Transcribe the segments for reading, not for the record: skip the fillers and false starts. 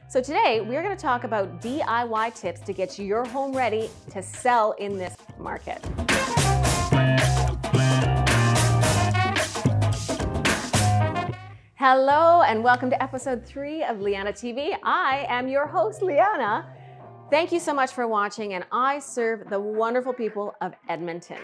So today we're going to talk about DIY tips to get your home ready to sell in this market. Hello and welcome to episode 3 of Leanna TV. I am your host, Leanna. Thank you so much for watching, and I serve the wonderful people of Edmonton.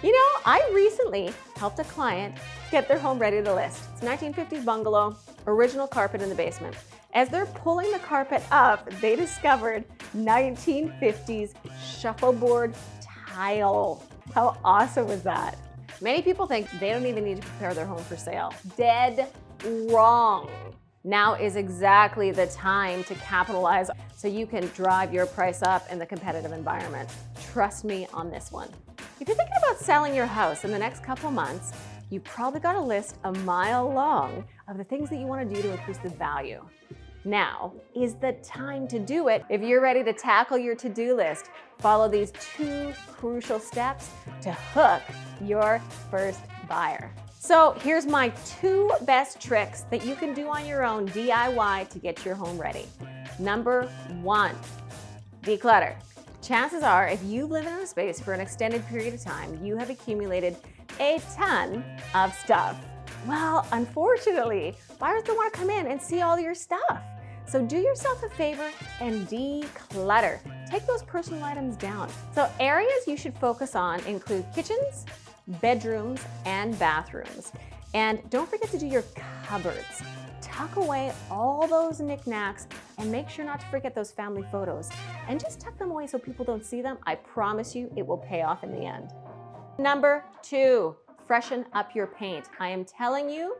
You know, I recently helped a client get their home ready to list. It's a 1950s bungalow, original carpet in the basement. As they're pulling the carpet up, they discovered 1950s shuffleboard tile. How awesome was that? Many people think they don't even need to prepare their home for sale. Dead wrong. Now is exactly the time to capitalize so you can drive your price up in the competitive environment. Trust me on this one. If you're thinking about selling your house in the next couple months, you probably got a list a mile long of the things that you want to do to increase the value. Now is the time to do it. If you're ready to tackle your to-do list, follow these 2 crucial steps to hook your first buyer. So here's my 2 best tricks that you can do on your own DIY to get your home ready. Number 1, declutter. Chances are, if you live in a space for an extended period of time, you have accumulated a ton of stuff. Well, unfortunately, buyers don't want to come in and see all your stuff. So do yourself a favor and declutter. Take those personal items down. So areas you should focus on include kitchens, bedrooms, and bathrooms. And don't forget to do your cupboards. Tuck away all those knickknacks and make sure not to forget those family photos. And just tuck them away so people don't see them. I promise you it will pay off in the end. Number 2, freshen up your paint. I am telling you,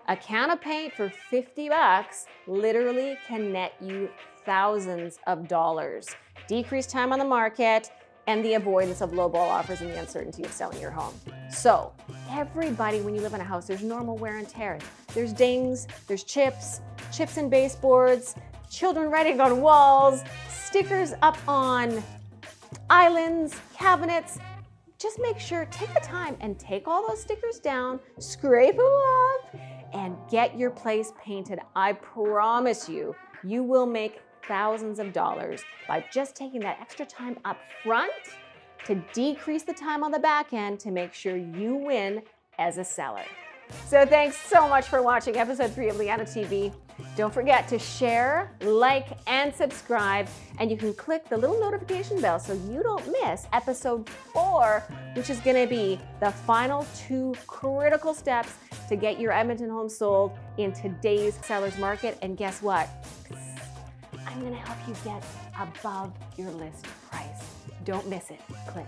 a can of paint for 50 bucks literally can net you thousands of dollars. Decrease time on the market and the avoidance of lowball offers and the uncertainty of selling your home. So everybody, when you live in a house, there's normal wear and tear. There's dings, there's chips and baseboards, children writing on walls, stickers up on islands, cabinets. Just make sure, take the time and take all those stickers down, scrape them off, and get your place painted. I promise you, you will make thousands of dollars by just taking that extra time up front to decrease the time on the back end to make sure you win as a seller. So thanks so much for watching episode 3 of Leanna TV. Don't forget to share, like, and subscribe, and you can click the little notification bell so you don't miss episode 4, which is gonna be the final 2 critical steps to get your Edmonton home sold in today's seller's market. And guess what? I'm gonna help you get above your list price. Don't miss it. Click.